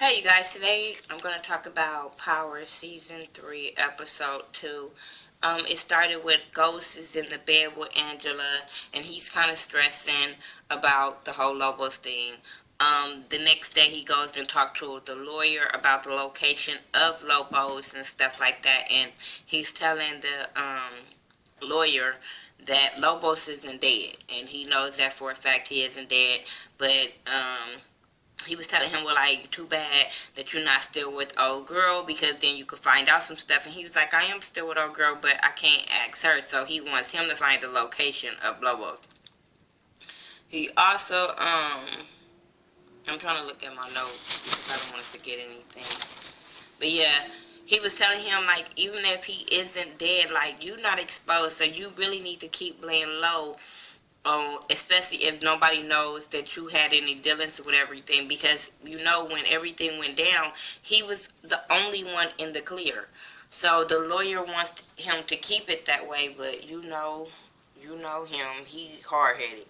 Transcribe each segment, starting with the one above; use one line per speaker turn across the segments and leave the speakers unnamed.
Hey you guys, today I'm going to talk about Power Season 3, Episode 2. It started with Ghost is in the bed with Angela, and he's kind of stressing about the whole Lobos thing. The next day he goes and talks to the lawyer about the location of Lobos and stuff like that, and he's telling the lawyer that Lobos isn't dead, and he knows that for a fact he isn't dead, but he was telling him, well, like, too bad that you're not still with old girl, because then you could find out some stuff. And he was like, I am still with old girl, but I can't ask her. So he wants him to find the location of Lobos. He also, I'm trying to look at my notes because I don't want to forget anything. But yeah, he was telling him, like, even if he isn't dead, like, you're not exposed, so you really need to keep laying low. Especially if nobody knows that you had any dealings with everything, because when everything went down, he was the only one in the clear. So the lawyer wants him to keep it that way, but you know him, he's hard-headed.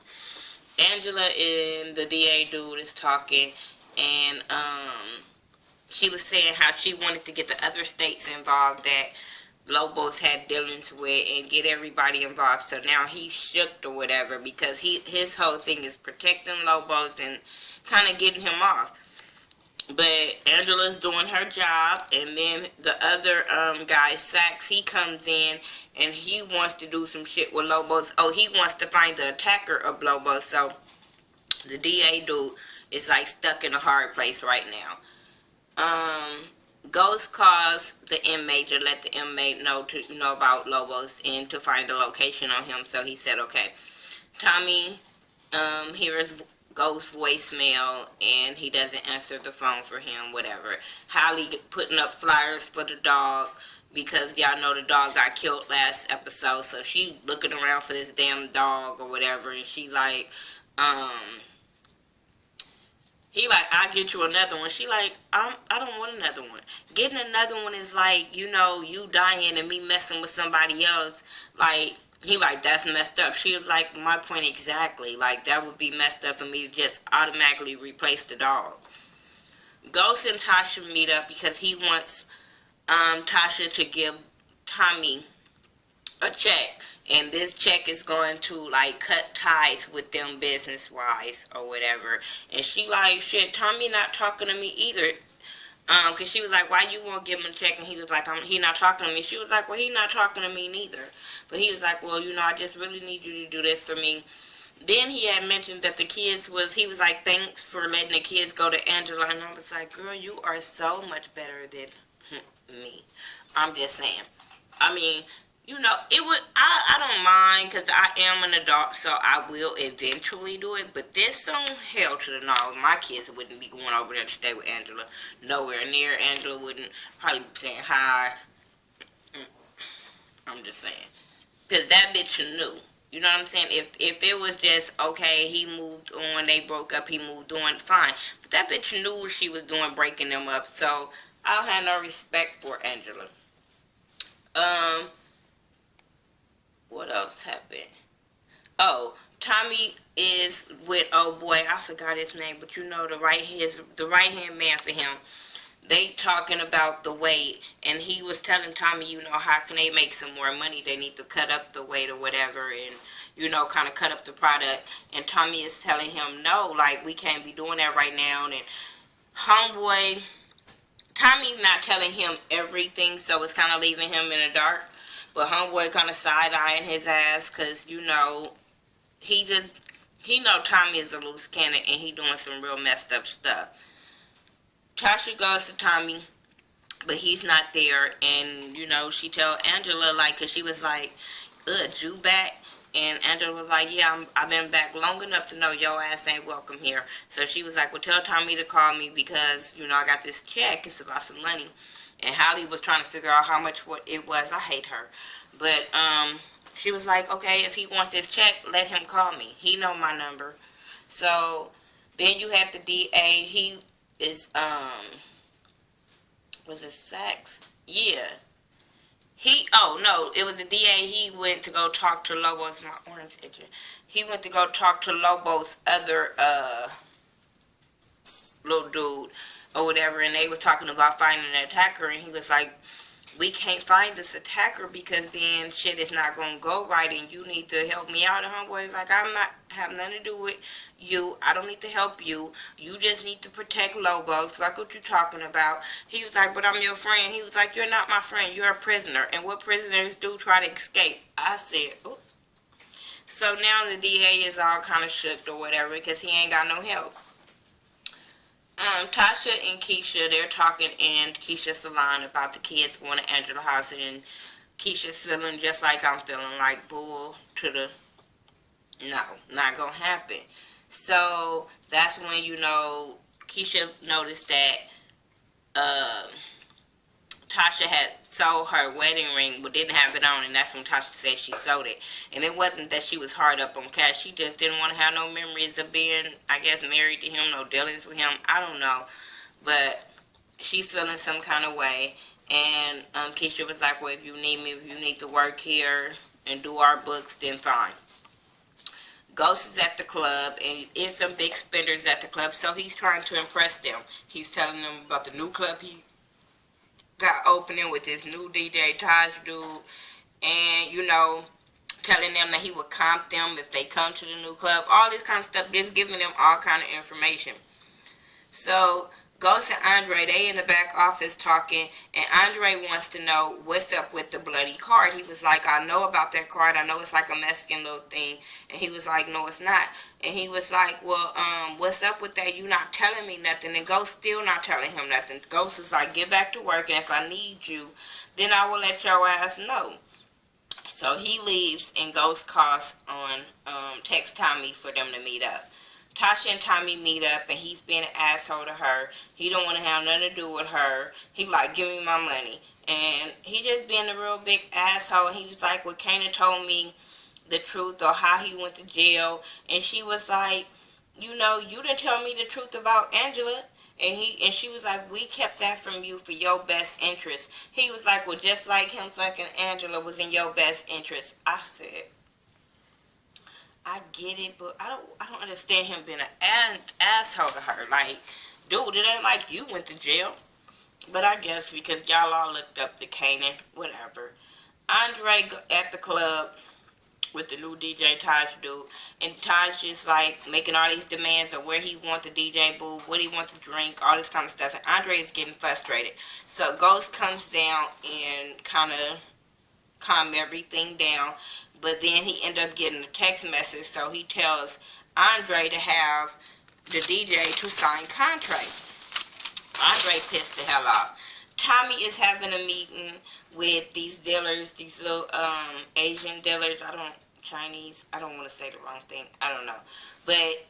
Angela and the DA dude is talking, and she was saying how she wanted to get the other states involved that Lobos had dealings with and get everybody involved. So now he's shook or whatever, because his whole thing is protecting Lobos and kind of getting him off. But Angela's doing her job, and then the other guy, Sax, he comes in and he wants to do some shit with Lobos. Oh, he wants to find the attacker of Lobos. So the DA dude is like stuck in a hard place right now. Ghost calls the inmate to let the inmate know about Lobos and to find the location on him. So he said, okay. Tommy hears Ghost's voicemail and he doesn't answer the phone for him, whatever. Holly putting up flyers for the dog because y'all know the dog got killed last episode. So she looking around for this damn dog or whatever, and she like, he like, I'll get you another one. She like, I don't want another one. Getting another one is like, you dying and me messing with somebody else. Like, he like, that's messed up. She was like, my point exactly. Like, that would be messed up for me to just automatically replace the dog. Ghost and Tasha meet up because he wants Tasha to give Tommy a check, and this check is going to like cut ties with them business wise or whatever. And she like, shit, Tommy not talking to me either, because she was like, why you won't give him a check? And he was like, he not talking to me. She was like, well, he not talking to me neither. But he was like, well, I just really need you to do this for me. Then he had mentioned that he was like, thanks for letting the kids go to Angela. And I was like, girl, you are so much better than me. I'm just saying. I mean, I don't mind, because I am an adult, so I will eventually do it. But this song, hell to the no. My kids wouldn't be going over there to stay with Angela. Nowhere near. Angela wouldn't probably be saying hi. I'm just saying. Because that bitch knew. You know what I'm saying? If it was just, okay, he moved on, they broke up, he moved on, fine. But that bitch knew what she was doing, breaking them up. So, I'll have no respect for Angela. What else happened? Oh, Tommy is with, oh boy, I forgot his name, but the right hand man for him. They talking about the weight, and he was telling Tommy, how can they make some more money? They need to cut up the weight or whatever, and kind of cut up the product. And Tommy is telling him, no, like, we can't be doing that right now. And homeboy, Tommy's not telling him everything, so it's kind of leaving him in the dark. But homeboy kind of side-eyeing his ass, because, he know Tommy is a loose cannon, and he doing some real messed up stuff. Tasha goes to Tommy, but he's not there, and, she tell Angela, like, because she was like, you back? And Angela was like, yeah, I've been back long enough to know your ass ain't welcome here. So she was like, well, tell Tommy to call me because, I got this check. It's about some money. And Holly was trying to figure out how much what it was. I hate her. But she was like, okay, if he wants this check, let him call me. He know my number. So then you have the DA. He is, was it Sax? Yeah. It was the DA. He went to go talk to Lobo's, my orange itching. He went to go talk to Lobo's other little dude or whatever, and they were talking about finding an attacker, and he was like, we can't find this attacker because then shit is not gonna go right, and you need to help me out. And homeboy is like, I'm not have nothing to do with you. I don't need to help you. You just need to protect Lobos. Like what you talking about? He was like, but I'm your friend. He was like, you're not my friend. You're a prisoner. And what prisoners do try to escape? I said, oh. So now the DA is all kind of shook or whatever because he ain't got no help. Tasha and Keisha, they're talking in Keisha's salon about the kids going to Angela's house, and Keisha's feeling just like I'm feeling, like bull to the no, not gonna happen. So that's when, you know, Keisha noticed that Tasha had sold her wedding ring but didn't have it on, and that's when Tasha said she sold it. And it wasn't that she was hard up on cash. She just didn't want to have no memories of being, I guess, married to him, no dealings with him. I don't know. But she's feeling some kind of way. And Keisha was like, well, if you need me, if you need to work here and do our books, then fine. Ghost is at the club, and there's some big spenders at the club, so he's trying to impress them. He's telling them about the new club he got opening with this new DJ Taj dude, and you know, telling them that he would comp them if they come to the new club, all this kind of stuff, just giving them all kind of information. So Ghost and Andre, they in the back office talking, and Andre wants to know what's up with the bloody card. He was like, I know about that card. I know it's like a Mexican little thing. And he was like, no, it's not. And he was like, well, what's up with that? You not telling me nothing. And Ghost still not telling him nothing. Ghost is like, get back to work, and if I need you, then I will let your ass know. So he leaves, and Ghost calls on, text Tommy for them to meet up. Tasha and Tommy meet up, and he's being an asshole to her. He don't want to have nothing to do with her. He like, give me my money. And he just being a real big asshole. And he was like, well, Kana told me the truth or how he went to jail. And she was like, you know, you didn't tell me the truth about Angela. And she was like, we kept that from you for your best interest. He was like, well, just like him fucking Angela was in your best interest. I said, I get it, but I don't understand him being an asshole to her. Like, dude, it ain't like you went to jail. But I guess because y'all all looked up to Kanan, whatever. Andre at the club with the new DJ Taj dude, and Taj is like making all these demands of where he wants the DJ booth, what he wants to drink, all this kind of stuff. And Andre is getting frustrated. So Ghost comes down and kind of calm everything down. But then he ended up getting a text message, so he tells Andre to have the DJ to sign contracts. Andre pissed the hell off. Tommy is having a meeting with these dealers, these little Asian dealers. Chinese. I don't want to say the wrong thing. I don't know. But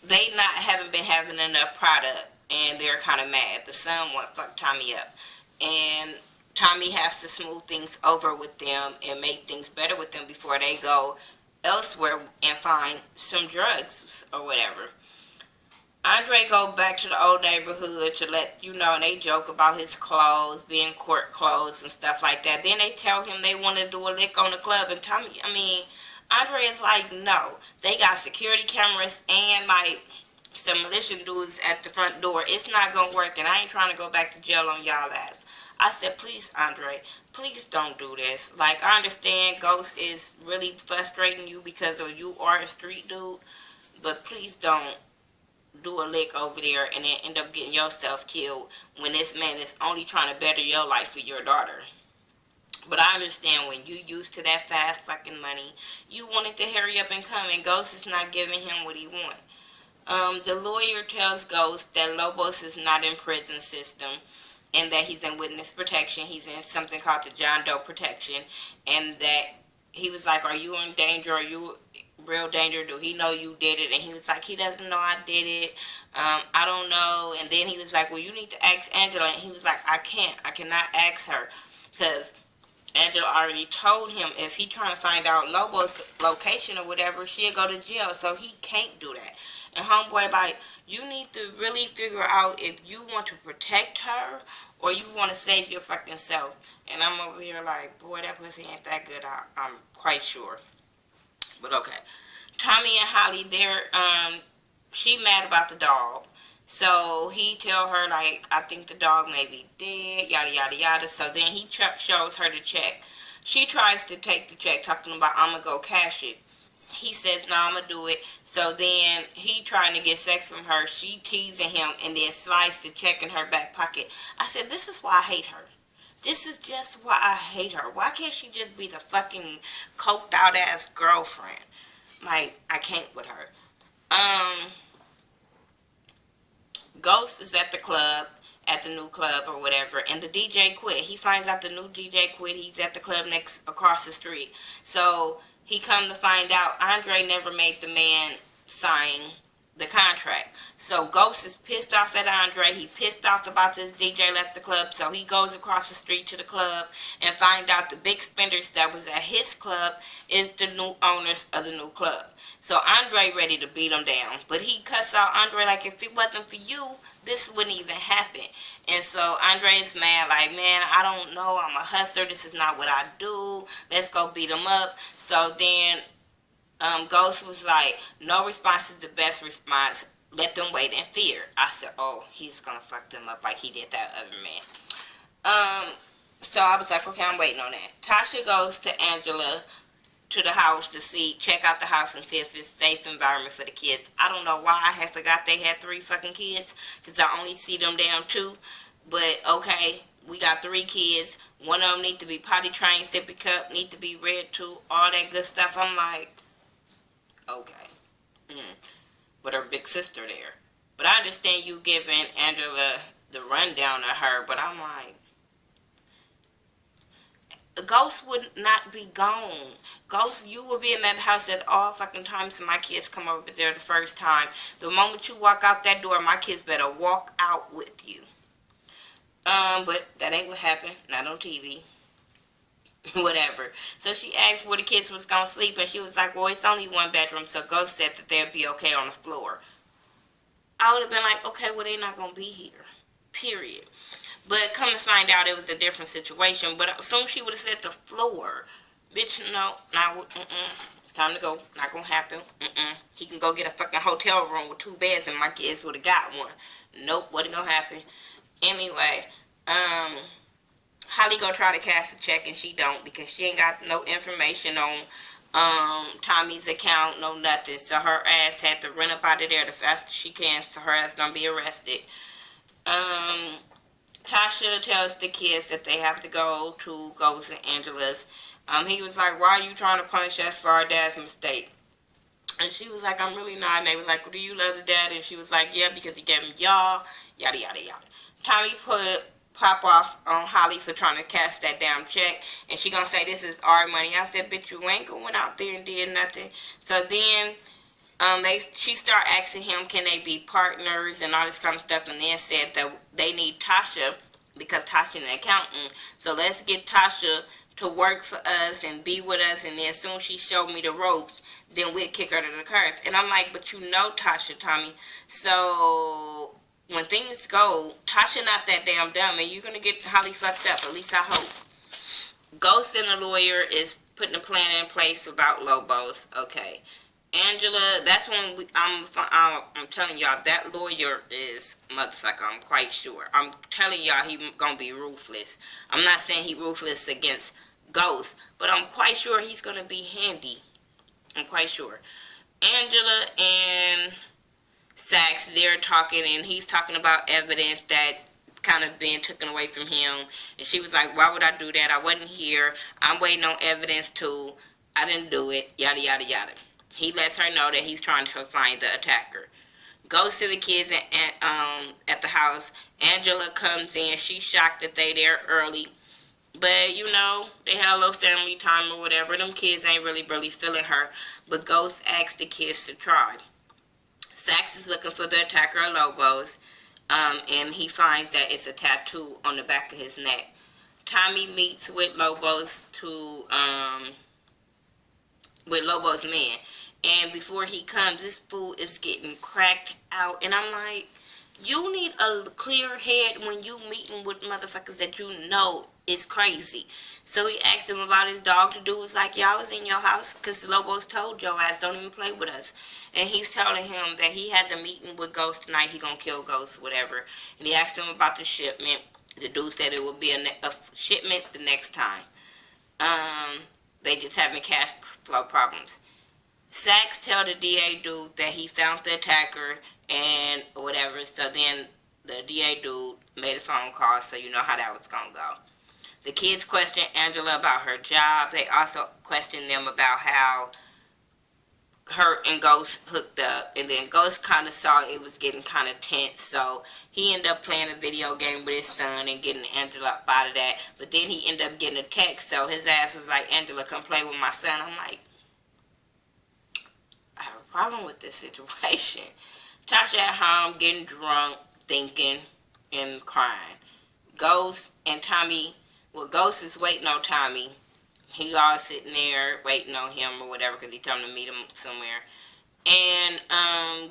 they haven't been having enough product, and they're kind of mad. The son wants to fuck Tommy up. And Tommy has to smooth things over with them and make things better with them before they go elsewhere and find some drugs or whatever. Andre go back to the old neighborhood to let you know, and they joke about his clothes, being court clothes and stuff like that. Then they tell him they want to do a lick on the club, and Andre is like, no. They got security cameras and like some militia dudes at the front door. It's not gonna work, and I ain't trying to go back to jail on y'all ass. I said, please, Andre, please don't do this. Like, I understand Ghost is really frustrating you because you are a street dude, but please don't do a lick over there and then end up getting yourself killed when this man is only trying to better your life for your daughter. But I understand when you used to that fast fucking money, you wanted to hurry up and come, and Ghost is not giving him what he wants. The lawyer tells Ghost that Lobos is not in prison system, and that he's in witness protection. He's in something called the John Doe protection, and that he was like, are you in danger? Are you real danger? Do he know you did it? And he was like, he doesn't know I did it. I don't know. And then he was like, well, you need to ask Angela. And he was like, I cannot ask her, because Angela already told him if he trying to find out Lobo's location or whatever, she'll go to jail, so he can't do that. And homeboy, like, you need to really figure out if you want to protect her or you want to save your fucking self. And I'm over here like, boy, that pussy ain't that good, I'm quite sure. But okay. Tommy and Holly, she mad about the dog. So he tell her, like, I think the dog may be dead, yada, yada, yada. So then he shows her the check. She tries to take the check, talking about, I'm going to go cash it. He says, no, I'm going to do it. So then he trying to get sex from her. She teasing him and then slides the check in her back pocket. I said, this is why I hate her. This is just why I hate her. Why can't she just be the fucking coked out ass girlfriend? Like, I can't with her. Ghost is at the club, at the new club or whatever, and the DJ quit. He finds out the new DJ quit. He's at the club next across the street. So he come to find out Andre never made the man sign the contract. So Ghost is pissed off at Andre. He pissed off about this DJ left the club. So he goes across the street to the club and find out the big spenders that was at his club is the new owners of the new club. So Andre ready to beat him down. But he cuss out Andre like, if it wasn't for you, this wouldn't even happen. And so Andre is mad, like, man, I don't know. I'm a hustler. This is not what I do. Let's go beat him up. So then Ghost was like, no response is the best response. Let them wait in fear. I said, oh, he's going to fuck them up like he did that other man. So I was like, okay, I'm waiting on that. Tasha goes to Angela to the house to check out the house and see if it's a safe environment for the kids. I don't know why I had forgot they had 3 fucking kids, because I only see them down 2. But okay, we got 3 kids. One of them need to be potty trained, sippy cup, need to be read to, all that good stuff. I'm like, okay. With her big sister there. But I understand you giving Angela the rundown of her, but I'm like, Ghost would not be gone. Ghost, you will be in that house at all fucking times when my kids come over there the first time. The moment you walk out that door, my kids better walk out with you. But that ain't what happened. Not on TV. Whatever. So she asked where the kids was gonna sleep, and she was like, well, it's only 1 bedroom, so Ghost said that they'd be okay on the floor. I would have been like, okay, well, they're not gonna be here. Period. But come to find out, it was a different situation. But as soon as she would have said the floor, bitch, no, it's time to go. Not gonna happen. He can go get a fucking hotel room with 2 beds, and my kids would have got one. Nope, wasn't gonna happen. Anyway, Holly go try to cash the check, and she don't, because she ain't got no information on Tommy's account, no nothing. So her ass had to run up out of there the fastest she can, so her ass gonna be arrested. Tasha tells the kids that they have to go to Ghost and Angela's. He was like, why are you trying to punish us for our dad's mistake? And she was like, I'm really not. And they was like, well, do you love the dad? And she was like, yeah, because he gave me y'all, yada, yada, yada. Tommy pop off on Holly for trying to cash that damn check, and she gonna say this is our money. I said, bitch, you ain't going out there and did nothing. So then she start asking him, can they be partners and all this kind of stuff, and then said that they need Tasha because Tasha an accountant. So let's get Tasha to work for us and be with us, and then as soon as she showed me the ropes, then we'll kick her to the curb. And I'm like, but you know Tasha, Tommy. So when things go, Tasha not that damn dumb, and you're gonna get Holly fucked up. At least I hope. Ghost and the lawyer is putting a plan in place about Lobos. Okay, Angela. That's when I'm telling y'all that lawyer is motherfucker. I'm quite sure. I'm telling y'all he gonna be ruthless. I'm not saying he ruthless against Ghost, but I'm quite sure he's gonna be handy. I'm quite sure. Angela and Sax, they're talking, and he's talking about evidence that kind of been taken away from him. And she was like, why would I do that? I wasn't here. I'm waiting on evidence too. I didn't do it. Yada, yada, yada. He lets her know that he's trying to find the attacker. Goes to the kids at the house. Angela comes in. She's shocked that they there early. But, you know, they had a little family time or whatever. Them kids ain't really feeling her. But Ghost asks the kids to try. Sax is looking for the attacker of Lobos, and he finds that it's a tattoo on the back of his neck. Tommy meets with Lobos with Lobos' man, and before he comes, this fool is getting cracked out, and I'm like, You need a clear head when you meeting with motherfuckers that you know is crazy. So he asked him about his dog. The dude was like, y'all was in your house because Lobos told your ass don't even play with us. And he's telling him that he has a meeting with Ghost tonight. He gonna kill Ghost, whatever. And he asked him about the shipment. The dude said it would be a shipment the next time. They just having cash flow problems. Sachs tell the DA dude that he found the attacker and whatever. So then the DA dude made a phone call, so you know how that was gonna go. The kids questioned Angela about her job. They also questioned them about how her and Ghost hooked up, and then Ghost kind of saw it was getting kind of tense, so he ended up playing a video game with his son and getting Angela up out of that. But then he ended up getting a text, so his ass was like, Angela, come play with my son. I'm like, I have a problem with this situation. Tasha at home getting drunk, thinking, and crying. Ghost and Tommy, well, Ghost is waiting on Tommy. He all sitting there waiting on him or whatever because he told him to meet him somewhere. And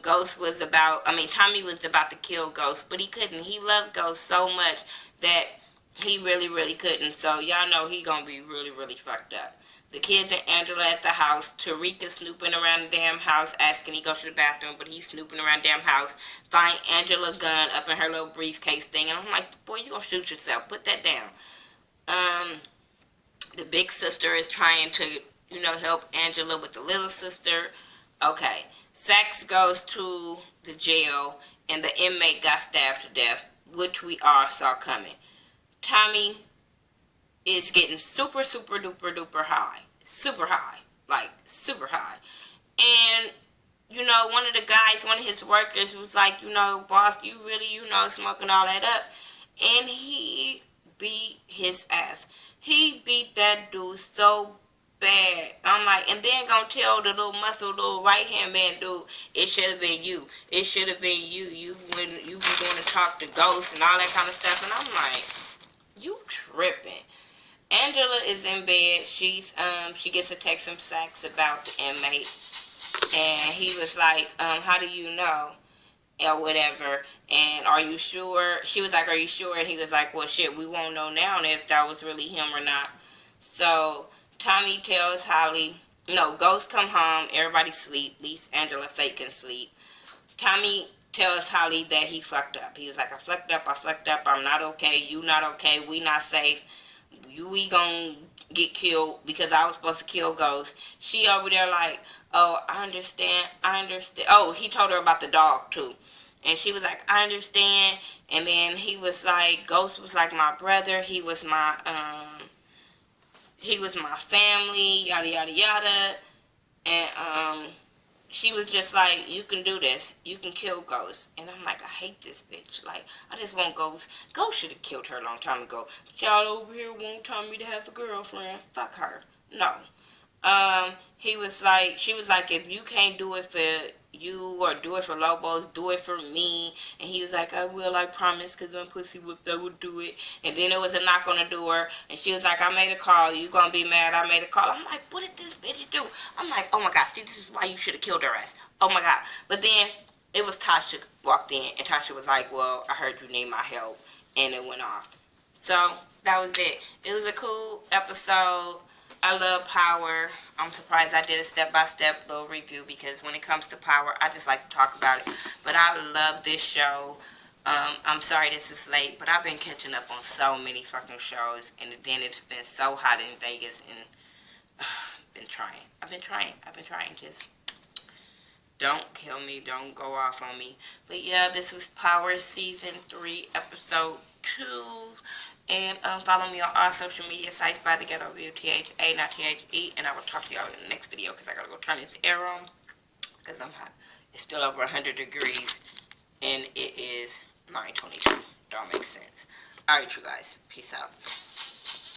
Tommy was about to kill Ghost, but he couldn't. He loved Ghost so much that he really, really couldn't. So y'all know he gonna be really, really fucked up. The kids and Angela at the house. Tariq is snooping around the damn house, asking he go to the bathroom, but he's snooping around the damn house. Find Angela's gun up in her little briefcase thing, and I'm like, boy, you gonna shoot yourself. Put that down. The big sister is trying to, help Angela with the little sister. Okay. Sachs goes to the jail, and the inmate got stabbed to death, which we all saw coming. Tommy is getting super, super, duper, duper high. Super high. Like, super high. And, one of the guys, one of his workers was like, boss, you really, smoking all that up. And he beat his ass. He beat that dude so bad. I'm like, and then gonna tell the little little right hand man dude, it should have been you. It should have been you. You were going to talk to Ghost and all that kind of stuff. And I'm like, you tripping. Angela is in bed. She gets a text from Sachs about the inmate, and he was like, how do you know? Or whatever, and are you sure? She was like, are you sure? And he was like, well, shit, we won't know now if that was really him or not. So Tommy tells Holly, no, Ghost come home, everybody sleep, at least Angela fake can sleep. Tommy tells Holly that he fucked up. He was like, I fucked up, I'm not okay, you not okay, we not safe, we gonna get killed because I was supposed to kill Ghost. She over there like, oh, I understand. Oh, he told her about the dog too. And she was like, I understand. And then he was like, Ghost was like my brother. He was my family, yada, yada, yada. And she was just like, you can do this. You can kill Ghost. And I'm like, I hate this bitch. Like, I just want Ghost. Ghost should have killed her a long time ago. But y'all over here want Tommy to have a girlfriend. Fuck her. No. She was like, if you can't do it for you or do it for Lobos, do it for me. And he was like, I will, I promise, because I'm pussy whipped, I will do it. And then there was a knock on the door, and she was like, I made a call, you gonna be mad, I made a call. I'm like, what did this bitch do? I'm like, oh my God, see, this is why you should have killed her ass. Oh my God. But then it was Tasha walked in, and Tasha was like, well, I heard you need my help, and it went off. So that was it. It was a cool episode. I love Power. I'm surprised I did a step-by-step little review because when it comes to Power, I just like to talk about it. But I love this show. I'm sorry this is late, but I've been catching up on so many fucking shows, and then it's been so hot in Vegas, and I've been trying. Just don't kill me. Don't go off on me. But yeah, this was Power Season 3, Episode 2. And follow me on all social media sites by The Ghetto View, THA, not THE. And I will talk to y'all in the next video because I got to go turn this air on because I'm hot. It's still over 100 degrees, and it is 9:22. Don't make sense. All right, you guys. Peace out.